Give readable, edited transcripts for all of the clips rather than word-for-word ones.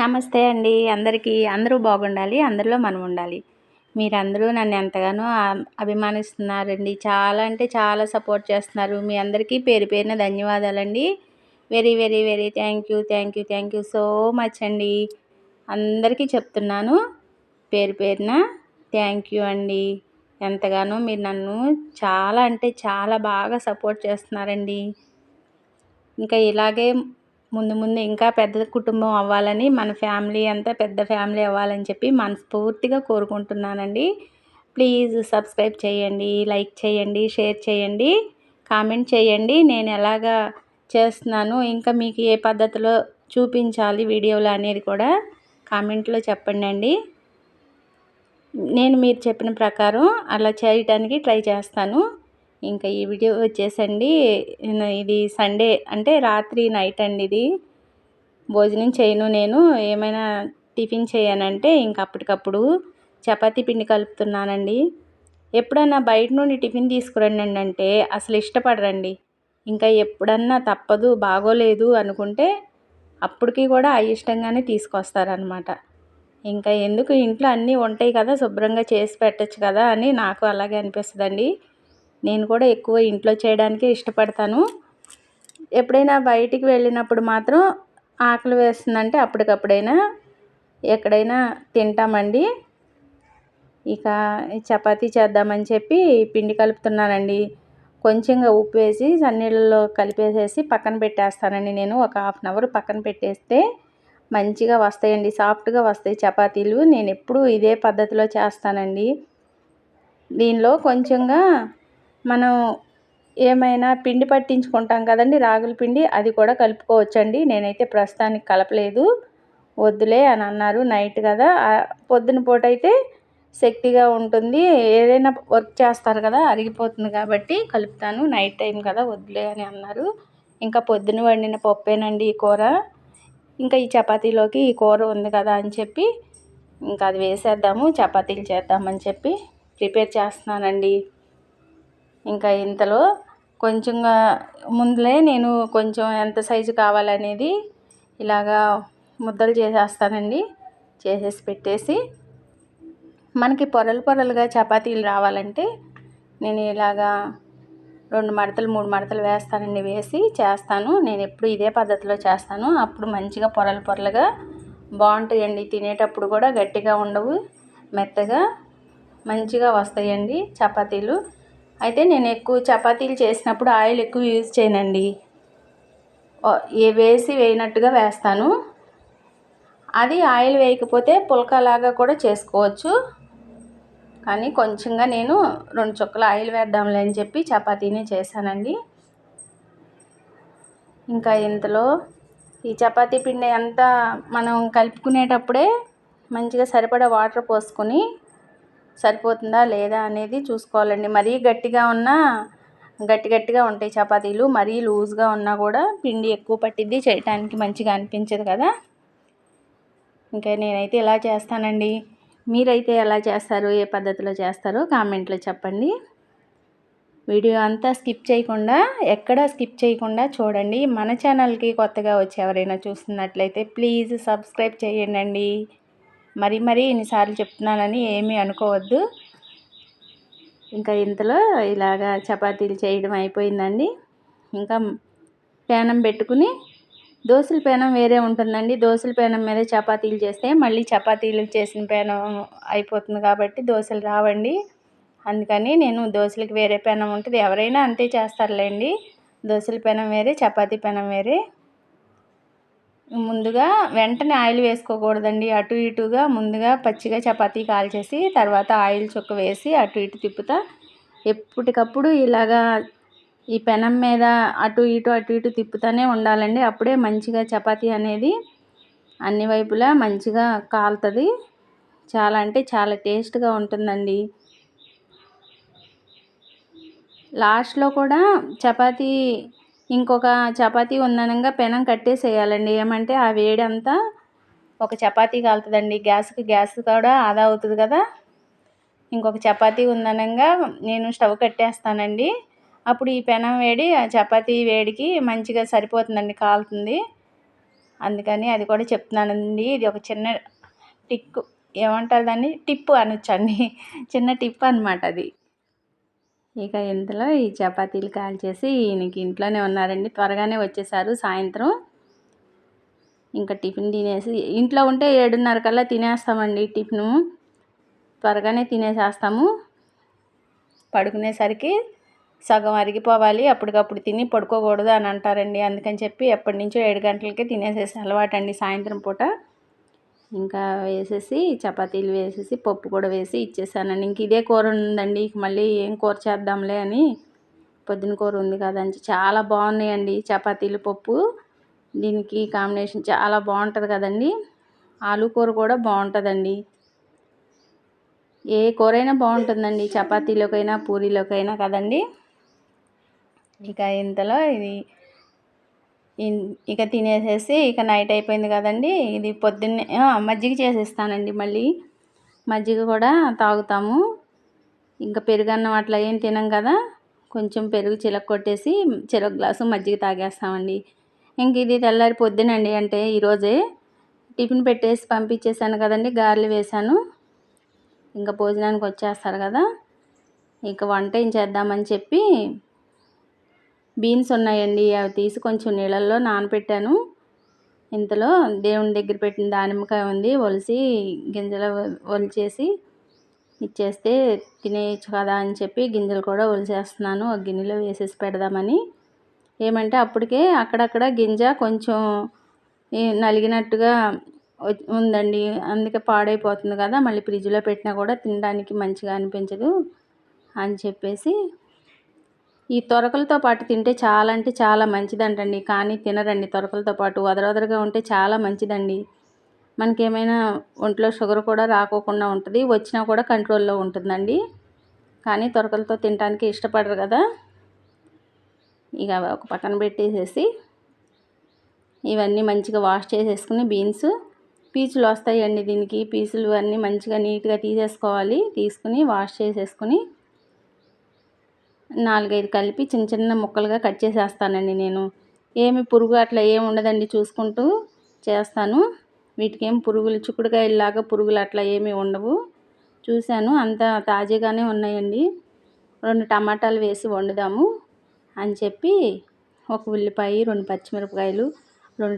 నమస్తే అండి అందరికీ. అందరూ బాగుండాలి. అందరిలో మనం ఉండాలి. మీరందరూ నన్ను ఎంతగానో అభిమానిస్తున్నారండి. చాలా అంటే చాలా సపోర్ట్ చేస్తున్నారు. మీ అందరికీ పేరు పేరున ధన్యవాదాలండి. Very very very thank you. Thank you. Thank you so much అండి. అందరికీ చెప్తున్నాను పేరు పేరున థ్యాంక్ యూ అండి. ఎంతగానో మీరు నన్ను చాలా అంటే చాలా బాగా సపోర్ట్ చేస్తున్నారండి. ఇంకా ఇలాగే ముందు ముందు ఇంకా పెద్ద కుటుంబం అవ్వాలని, మన ఫ్యామిలీ అంతా పెద్ద ఫ్యామిలీ అవ్వాలని చెప్పి మనస్ఫూర్తిగా కోరుకుంటున్నానండి. ప్లీజ్ సబ్స్క్రైబ్ చేయండి, లైక్ చేయండి, షేర్ చేయండి, కామెంట్ చేయండి. నేను ఎలాగా చేస్తున్నాను, ఇంకా మీకు ఏ పద్ధతిలో చూపించాలి వీడియోలో అనేది కూడా కామెంట్లో చెప్పండి. నేను మీరు చెప్పిన ప్రకారం అలా చేయటానికి ట్రై చేస్తాను. ఇంకా ఈ వీడియో వచ్చేసండి, ఇది సండే అంటే రాత్రి నైట్ అండి. ఇది భోజనం చేయను నేను. ఏమైనా టిఫిన్ చేయనంటే ఇంక అప్పటికప్పుడు చపాతీ పిండి కలుపుతున్నానండి. ఎప్పుడన్నా బయట నుండి టిఫిన్ తీసుకురండి అంటే అసలు ఇష్టపడరండి. ఇంకా ఎప్పుడన్నా తప్పదు బాగోలేదు అనుకుంటే అప్పటికి కూడా అయిష్టంగానే తీసుకొస్తారనమాట. ఇంకా ఎందుకు ఇంట్లో అన్నీ ఉంటాయి కదా, శుభ్రంగా చేసి పెట్టచ్చు కదా అని నాకు అలాగే అనిపిస్తుందండి. నేను కూడా ఎక్కువ ఇంట్లో చేయడానికే ఇష్టపడతాను. ఎప్పుడైనా బయటికి వెళ్ళినప్పుడు మాత్రం ఆకలి వేస్తుందంటే అప్పటికప్పుడైనా ఎక్కడైనా తింటామండి. ఇక చపాతీ చేద్దామని చెప్పి పిండి కలుపుతున్నానండి. కొంచెంగా ఉప్పు వేసి సన్నీళ్ళలో కలిపేసేసి పక్కన పెట్టేస్తానండి. నేను ఒక హాఫ్ అన్ అవర్ పక్కన పెట్టేస్తే మంచిగా వస్తాయండి, సాఫ్ట్గా వస్తాయి చపాతీలు. నేను ఎప్పుడూ ఇదే పద్ధతిలో చేస్తానండి. దీనిలో కొంచెంగా మనం ఏమైనా పిండి పట్టించుకుంటాం కదండి, రాగుల పిండి, అది కూడా కలుపుకోవచ్చండి. నేనైతే ప్రస్తుతానికి కలపలేదు, వద్దులే అని అన్నారు. నైట్ కదా, పొద్దున పూట అయితే శక్తిగా ఉంటుంది, ఏదైనా వర్క్ చేస్తారు కదా అరిగిపోతుంది కాబట్టి కలుపుతాను. నైట్ టైం కదా వద్దులే అని అన్నారు. ఇంకా పొద్దున వండిన పప్పేనండి ఈ కూర. ఇంకా ఈ చపాతీలోకి ఈ కూర ఉంది కదా అని చెప్పి ఇంకా అది వేసేద్దాము, చపాతీలు చేద్దామని చెప్పి ప్రిపేర్ చేస్తున్నానండి. ఇంకా ఇంతలో కొంచెంగా ముందులే నేను కొంచెం ఎంత సైజు కావాలనేది ఇలాగా ముద్దలు చేసేస్తానండి. చేసేసి పెట్టేసి మనకి పొరలు పొరలుగా చపాతీలు రావాలంటే నేను ఇలాగా 2 మడతలు 3 మడతలు వేస్తానండి. వేసి చేస్తాను. నేను ఎప్పుడు ఇదే పద్ధతిలో చేస్తాను. అప్పుడు మంచిగా పొరలు పొరలుగా బాగుంటాయండి. తినేటప్పుడు కూడా గట్టిగా ఉండవు, మెత్తగా మంచిగా వస్తాయండి చపాతీలు. అయితే నేను ఎక్కువ చపాతీలు చేసినప్పుడు ఆయిల్ ఎక్కువ యూజ్ చేయనండి. వేయినట్టుగా వేస్తాను. అది ఆయిల్ వేయకపోతే పుల్కాలాగా కూడా చేసుకోవచ్చు. కానీ కొంచెంగా నేను 2 చుక్కల ఆయిల్ వేద్దాంలే అని చెప్పి చపాతీని చేశానండి. ఇంకా ఇంతలో ఈ చపాతీ పిండి అంతా మనం కలుపుకునేటప్పుడే మంచిగా సరిపడా వాటర్ పోసుకొని సరిపోతుందా లేదా అనేది చూసుకోవాలండి. మరీ గట్టిగా ఉన్నా గట్టిగా ఉంటాయి చపాతీలు, మరీ లూజ్గా ఉన్నా కూడా పిండి ఎక్కువ పట్టిద్ది, చేయటానికి మంచిగా అనిపించదు కదా. ఇంకా నేనైతే ఇలా చేస్తానండి. మీరైతే ఎలా చేస్తారు, ఏ పద్ధతిలో చేస్తారో కామెంట్లో చెప్పండి. వీడియో అంతా ఎక్కడా స్కిప్ చేయకుండా చూడండి. మన ఛానల్కి కొత్తగా వచ్చి ఎవరైనా చూస్తున్నట్లయితే ప్లీజ్ సబ్స్క్రైబ్ చేయండి. మరీ ఇన్నిసార్లు చెప్తున్నానని ఏమీ అనుకోవద్దు. ఇంకా ఇంతలో ఇలాగా చపాతీలు చేయడం అయిపోయిందండి. ఇంకా పేనం పెట్టుకుని, దోశల పేనం వేరే ఉంటుందండి. దోశల పేనం మీద చపాతీలు చేస్తే మళ్ళీ చపాతీలు చేసిన పేనం అయిపోతుంది కాబట్టి దోశలు రావండి. అందుకని నేను దోశలకి వేరే పెనం ఉంటుంది, ఎవరైనా అంతే చేస్తారులేండి. దోశల పెనం వేరే, చపాతీ పెనం వేరే. ముందుగా వెంటనే ఆయిల్ వేసుకోకూడదండి. అటు ఇటుగా ముందుగా పచ్చిగా చపాతీ కాల్చేసి తర్వాత ఆయిల్ చుక్క వేసి అటు ఇటు తిప్పుతా ఎప్పటికప్పుడు ఇలాగా ఈ పెనం మీద అటు ఇటు తిప్పుతూనే ఉండాలండి. అప్పుడే మంచిగా చపాతీ అనేది అన్ని వైపులా మంచిగా కాలుతుంది. చాలా అంటే చాలా టేస్ట్గా ఉంటుందండి. లాస్ట్లో కూడా చపాతీ ఇంకొక చపాతీ ఉందనంగా పెనం కట్టేసేయాలండి. ఏమంటే ఆ వేడి అంతా ఒక చపాతీ కాలుతుందండి. గ్యాస్ కూడా ఆదా అవుతుంది కదా. ఇంకొక చపాతీ ఉందనంగా నేను స్టవ్ కట్టేస్తానండి. అప్పుడు ఈ పెనం వేడి ఆ చపాతీ వేడికి మంచిగా సరిపోతుందండి, కాలుతుంది. అందుకని అది కూడా చెప్తున్నానండి. ఇది ఒక చిన్న టిక్కు ఏమంటారు దాన్ని, టిప్పు అనొచ్చండి. చిన్న టిప్ అనమాట అది. ఇక ఇంతలో ఈ చపాతీలు కాల్చేసి ఈయనకి ఇంట్లోనే ఉన్నారండి, త్వరగానే వచ్చేసారు సాయంత్రం. ఇంకా టిఫిన్ తినేసి ఇంట్లో ఉంటే 7:30 కల్లా తినేస్తామండి టిఫిను. త్వరగానే తినేసేస్తాము. పడుకునేసరికి సగం అరిగిపోవాలి, అప్పటికప్పుడు తిని పడుకోకూడదు అని అంటారండి. అందుకని చెప్పి ఎప్పటినుంచో 7 గంటలకే తినేసేసి అలవాటండి సాయంత్రం పూట. ఇంకా వేసేసి చపాతీలు వేసేసి పప్పు కూడా వేసి ఇచ్చేసానండి. ఇంక ఇదే కూర ఉందండి, మళ్ళీ ఏం కూర చేద్దాంలే అని, పొద్దున కూర ఉంది కదా అని చాలా బాగున్నాయండి చపాతీలు పప్పు. దీనికి కాంబినేషన్ చాలా బాగుంటుంది కదండి. ఆలు కూర కూడా బాగుంటుందండి. ఏ కూరైనా బాగుంటుందండి, చపాతీలోకైనా పూరీలోకైనా కదండి. ఇక ఇంతలో ఇక తినేసేసి ఇక నైట్ అయిపోయింది కదండి. ఇది పొద్దున్నే మజ్జిగ చేసేస్తానండి. మళ్ళీ మజ్జిగ కూడా తాగుతాము. ఇంకా పెరుగన్నం అట్లా ఏం తినం కదా, కొంచెం పెరుగు చిలక్కొట్టేసి చెరొక గ్లాసు మజ్జిగ తాగేస్తామండి. ఇంక ఇది తెల్లారి పొద్దునండి, అంటే ఈరోజే టిఫిన్ పెట్టేసి పంపించేసాను కదండి, గారెలు వేశాను. ఇంకా భోజనానికి వచ్చేస్తారు కదా, ఇక వంట ఏం చేద్దామని చెప్పి బీన్స్ ఉన్నాయండి, అవి తీసి కొంచెం నీళ్ళల్లో నానబెట్టాను. ఇంతలో దేవుని దగ్గర పెట్టిన దానిమ్మకాయ ఉంది, ఒలిసి గింజలు ఒలిచేసి ఇచ్చేస్తే తినేయచ్చు కదా అని చెప్పి గింజలు కూడా ఒలిచేస్తున్నాను, ఒక గిన్నెలో వేసేసి పెడదామని. ఏమంటే అప్పటికే అక్కడక్కడ గింజ కొంచెం నలిగినట్టుగా ఉందండి, అందుకే పాడైపోతుంది కదా, మళ్ళీ ఫ్రిడ్జ్లో పెట్టినా కూడా తినడానికి మంచిగా అనిపించదు అని చెప్పేసి. ఈ తొరకలతో పాటు తింటే చాలా అంటే చాలా మంచిదంటండి, కానీ తినరండి. తొరకలతో పాటు వదరవదరగా ఉంటే చాలా మంచిదండి. మనకేమైనా ఒంట్లో షుగర్ కూడా రాకోకుండా ఉంటుంది, వచ్చినా కూడా కంట్రోల్లో ఉంటుందండి. కానీ తొరకలతో తినడానికి ఇష్టపడరు కదా. ఇక ఒక పక్కన పెట్టేసేసి ఇవన్నీ మంచిగా వాష్ చేసేసుకుని, బీన్స్ పీచులు వస్తాయండి దీనికి, పీచులు అన్నీ మంచిగా నీట్గా తీసేసుకోవాలి. తీసుకుని వాష్ చేసేసుకుని 4-5 కలిపి చిన్న చిన్న ముక్కలుగా కట్ చేసేస్తానండి నేను. ఏమి పురుగు అట్లా ఏమి ఉండదండి, చూసుకుంటూ చేస్తాను. వీటికి ఏం పురుగులు, చిక్కుడుకాయలాగా పురుగులు అట్లా ఏమీ ఉండవు. చూశాను అంతా తాజాగానే ఉన్నాయండి. 2 టమాటాలు వేసి వండుదాము అని చెప్పి, ఒక ఉల్లిపాయ, 2 పచ్చిమిరపకాయలు, 2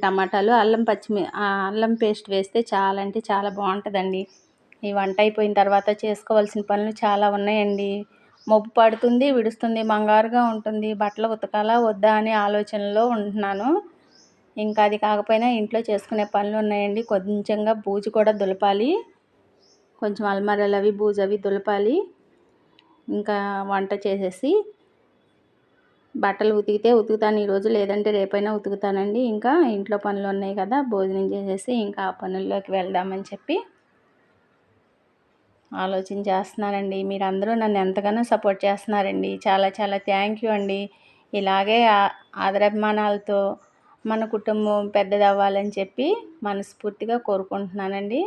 టమాటాలు, అల్లం పేస్ట్ వేస్తే చాలా అంటే చాలా బాగుంటుందండి. ఈ వంట అయిపోయిన తర్వాత చేసుకోవాల్సిన పనులు చాలా ఉన్నాయండి. మబ్బు పడుతుంది, విడుస్తుంది, బంగారుగా ఉంటుంది. బట్టలు ఉతకాలా వద్దా అనే ఆలోచనలో ఉంటున్నాను. ఇంకా అది కాకపోయినా ఇంట్లో చేసుకునే పనులు ఉన్నాయండి. కొంచెంగా బూజు కూడా దులపాలి, కొంచెం అల్మారాలు అవి బూజు అవి దులపాలి. ఇంకా వంట చేసేసి బట్టలు ఉతికితే ఉతుకుతాను ఈరోజు, లేదంటే రేపైనా ఉతుకుతానండి. ఇంకా ఇంట్లో పనులు ఉన్నాయి కదా, భోజనం చేసేసి ఇంకా ఆ పనుల్లోకి వెళ్దామని చెప్పి ఆలోచన చేస్తున్నానండి. మీరందరూ నన్ను ఎంతగానో సపోర్ట్ చేస్తున్నారండి. చాలా చాలా థ్యాంక్ యూ అండి. ఇలాగే ఆదరాభిమానాలతో మన కుటుంబం పెద్దదవ్వాలని చెప్పి మనస్ఫూర్తిగా కోరుకుంటున్నానండి.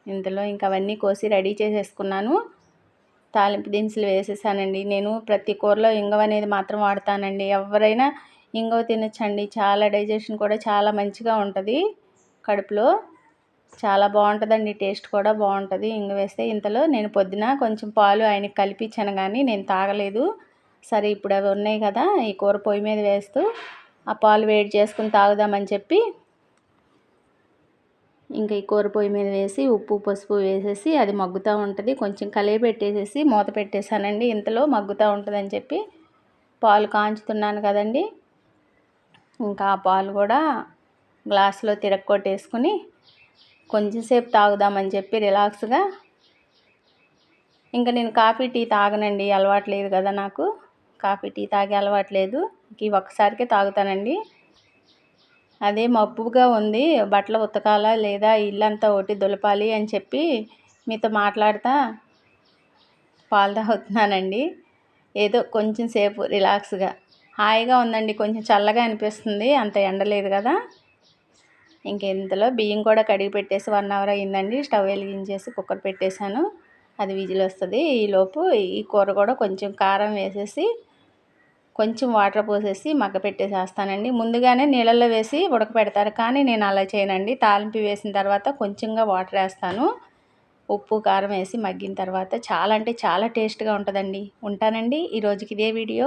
ఇంతలో ఇంకా అవన్నీ కోసి రెడీ చేసేసుకున్నాను. తాలింపు దినుసులు వేసేసానండి. నేను ప్రతి కూరలో ఇంగువ అనేది మాత్రం వాడతానండి. ఎవరైనా ఇంగువ తినొచ్చండి, చాలా డైజెషన్ కూడా చాలా మంచిగా ఉంటుంది, కడుపులో చాలా బాగుంటుందండి, టేస్ట్ కూడా బాగుంటుంది ఇంగువ వేస్తే. ఇంతలో నేను పొద్దున కొంచెం పాలు ఆయనకి కలిపించాను, కానీ నేను తాగలేదు. సరే ఇప్పుడు అవి ఉన్నాయి కదా, ఈ కూర పొయ్యి మీద వేస్తూ ఆ పాలు వేడి చేసుకుని తాగుదామని చెప్పి ఇంకా ఈ కూర పొయ్యి మీద వేసి ఉప్పు పసుపు వేసేసి అది మగ్గుతూ ఉంటుంది, కొంచెం కలిపి పెట్టేసేసి మూత పెట్టేశానండి. ఇంతలో మగ్గుతూ ఉంటుందని చెప్పి పాలు కాంచుతున్నాను కదండి, ఇంకా ఆ పాలు కూడా గ్లాసులో తిరగొట్టేసుకుని కొంచెంసేపు తాగుదామని చెప్పి రిలాక్స్గా. ఇంకా నేను కాఫీ టీ తాగనండి, అలవాట్లేదు కదా నాకు, కాఫీ టీ తాగే అలవాట్లేదు. ఈ ఒక్కసారికే తాగుతానండి. అదే మబ్బుగా ఉంది, బట్టలు ఉతకాలా లేదా, ఇల్లంతా ఒకటి దులపాలి అని చెప్పి మీతో మాట్లాడుతూ పాలు తాగుతున్నానండి. ఏదో కొంచెం సేపు రిలాక్స్గా హాయిగా ఉందండి, కొంచెం చల్లగా అనిపిస్తుంది, అంత ఎండలేదు కదా. ఇంకెంతలో బియ్యం కూడా కడిగి పెట్టేసి 1 అవర్ అయ్యిందండి. స్టవ్ వెలిగించేసి కుక్కర్ పెట్టేశాను, అది విజిల్ వస్తుంది. ఈలోపు ఈ కూర కూడా కొంచెం కారం వేసేసి కొంచెం వాటర్ పోసేసి మగ్గపెట్టేసేస్తానండి. ముందుగానే నీళ్ళల్లో వేసి ఉడకపెడతారు, కానీ నేను అలా చేయనండి. తాలింపు వేసిన తర్వాత కొంచెంగా వాటర్ వేస్తాను. ఉప్పు కారం వేసి మగ్గిన తర్వాత చాలా అంటే చాలా టేస్ట్గా ఉంటుందండి. ఉంటానండి. ఈ రోజుకి ఇదే వీడియో.